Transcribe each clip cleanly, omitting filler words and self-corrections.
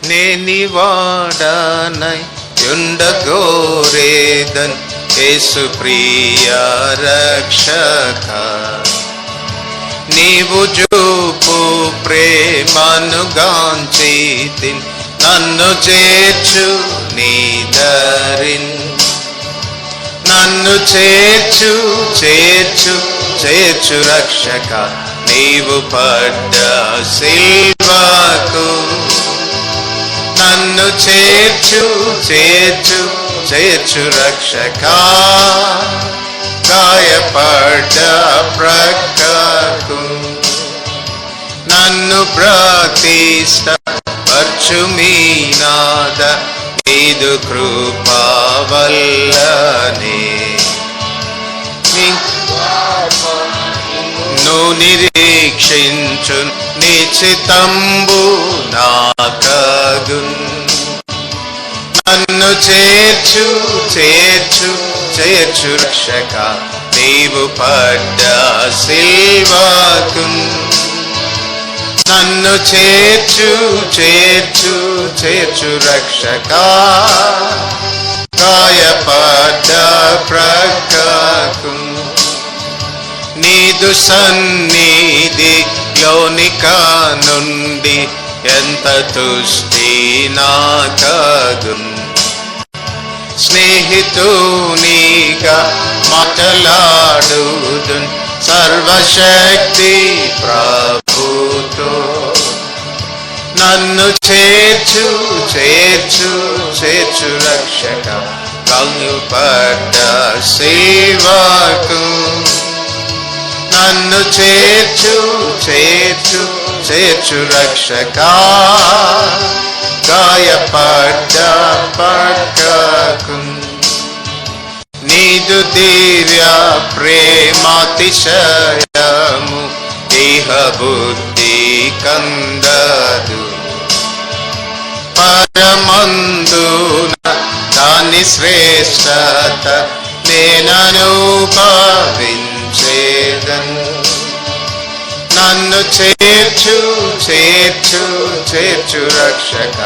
నేనివాడనై యుండగోరేదన్ యేసు ప్రియ రక్షక. నీవు చూపు ప్రేమను గాంచితిన్ నన్ను చేర్చు నీ దరిన్. నన్ను చేర్చు చేర్చు చేర్చు రక్షక, నీవు పడ్డ సిల్వకు. నన్ను చేర్చు చేర్చు చేర్చు రక్షక, గాయపడ్డ ప్రక్కకు. నన్ను ప్రతిష్ట పర్చు మీ నాద, నీదు కృపా వల్లనే. నిరీక్షించు నిశ్చితంబు నాకగున్. నన్ను చేర్చు చేర్చు చేర్చు రక్షక, నీవు పడ్డ సిల్వకు. నన్ను చేర్చు చేర్చు చేర్చు రక్షక, గాయపడ్డ ప్రక్కకు. నీదు సన్నిధిలోనిక నుండి ఎంత తుష్టి నాకగున్. స్నేహితునిగా మాటలాడుదున్ సర్వశక్తి ప్రభుతో. నన్ను చేర్చు చేర్చు చేర్చు రక్షక, గాయపడ్డ సిల్వకు. నన్ను చేర్చు చేర్చు చేర్చు రక్షక, గాయపడ్డ ప్రక్కకు. నీదు దివ్య ప్రేమాతిశయము ఇహ బుద్ధి కందదు. పరమందున దాని శ్రేష్టత నేననుభవించేదన్. నన్ను చేర్చు చేర్చు చేర్చు రక్షక,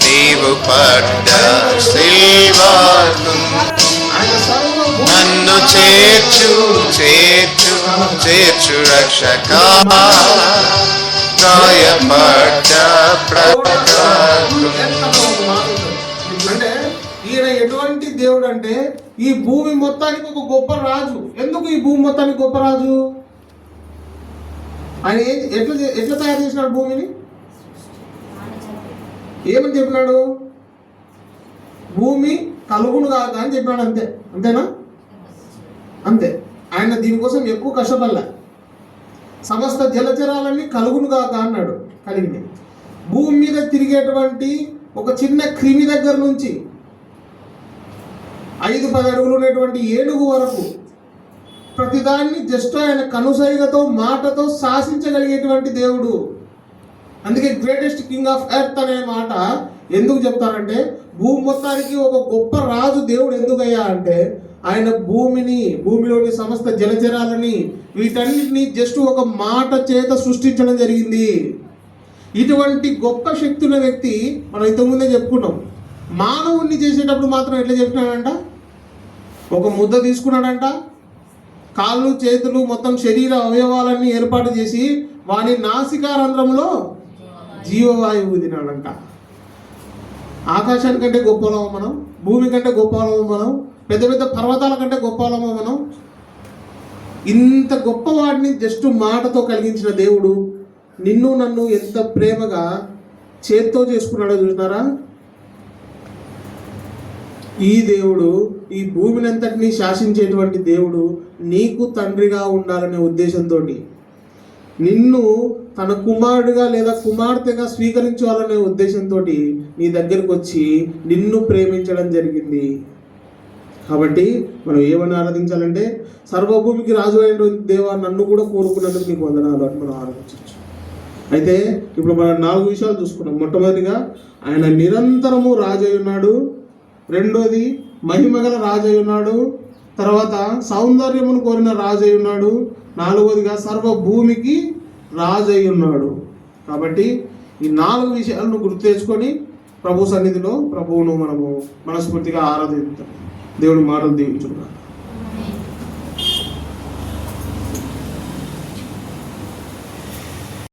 నీవు పడ్డ సిల్వకు. నన్ను చేర్చు చేర్చు చేర్చు రక్షక, గాయపడ్డ ప్రక్కకు. అంటే ఈయన ఎటువంటి దేవుడు అంటే ఈ భూమి మొత్తానికి ఒక గొప్ప రాజు. ఎందుకు ఈ భూమి మొత్తానికి గొప్ప రాజు? ఆయన ఎట్లా తయారు చేసినాడు భూమిని? ఏమని చెప్పినాడు? భూమి కలుగును కాక అని చెప్పినాడు. అంతే, అంతేనా? అంతే. ఆయన దీనికోసం ఎక్కువ కష్టపడలే. సమస్త జలచరాలన్నీ కలుగును కాక అన్నాడు, కలిగింది. భూమి మీద తిరిగేటువంటి ఒక చిన్న క్రిమి దగ్గర నుంచి 5-10 అడుగులు ఉన్నటువంటి ఏనుగు వరకు ప్రతిదాన్ని జస్ట్ ఆయన కనుసైగతో మాటతో శాసించగలిగేటువంటి దేవుడు. అందుకే గ్రేటెస్ట్ కింగ్ ఆఫ్ ఎర్త్ అనే మాట ఎందుకు చెప్తారంటే, భూమి మొత్తానికి ఒక గొప్ప రాజు దేవుడు ఎందుకయ్యా అంటే, ఆయన భూమిలోని సమస్త జలచరాలని వీటన్నిటిని జస్ట్ ఒక మాట చేత సృష్టించడం జరిగింది. ఇటువంటి గొప్ప శక్తి ఉన్న వ్యక్తి మనం ఇంతకుముందే చెప్పుకున్నాం. మానవుణ్ణి చేసేటప్పుడు మాత్రం ఎట్లా చెప్పినాడంట? ఒక ముద్ద తీసుకున్నాడంట, కాళ్ళు చేతులు మొత్తం శరీర అవయవాలన్నీ ఏర్పాటు చేసి వాని నాసికారంధ్రంలో జీవవాయువు తినాడంట. ఆకాశానికంటే గొప్పలమో మనం, భూమి కంటే గొప్పలమో మనం, పెద్ద పెద్ద పర్వతాల కంటే గొప్పలమో మనం. ఇంత గొప్ప వాడిని జస్ట్ మాటతో కలిగించిన దేవుడు నిన్ను నన్ను ఎంత ప్రేమగా చేత్తో చేసుకున్నాడో చూసినారా? ఈ దేవుడు ఈ భూమిని అంతటినీ శాసించేటువంటి దేవుడు నీకు తండ్రిగా ఉండాలనే ఉద్దేశంతో నిన్ను తన కుమారుడిగా లేదా కుమార్తెగా స్వీకరించాలనే ఉద్దేశంతో నీ దగ్గరకు వచ్చి నిన్ను ప్రేమించడం జరిగింది. కాబట్టి మనం ఏమని ఆరాధించాలంటే, సర్వభూమికి రాజు అయినటువంటి దేవా, నన్ను కూడా కోరుకున్నందుకు నీకు వందనాలు అని మనం ఆరాధించవచ్చు. అయితే ఇప్పుడు మనం 4 విషయాలు చూసుకున్నాం. మొట్టమొదటిగా ఆయన నిరంతరము రాజు అయి ఉన్నాడు. రెండోది మహిమగల రాజు అయి ఉన్నాడు. తర్వాత సౌందర్యమును కోరిన రాజు అయి ఉన్నాడు. నాలుగోదిగా సర్వభూమికి రాజు అయి ఉన్నాడు. కాబట్టి ఈ 4 విషయాలను గుర్తు తెచ్చుకొని ప్రభు సన్నిధిలో ప్రభువును మనము మనస్ఫూర్తిగా ఆరాధిద్దాం. దేవుని మాటలు దీవించుకున్నాం.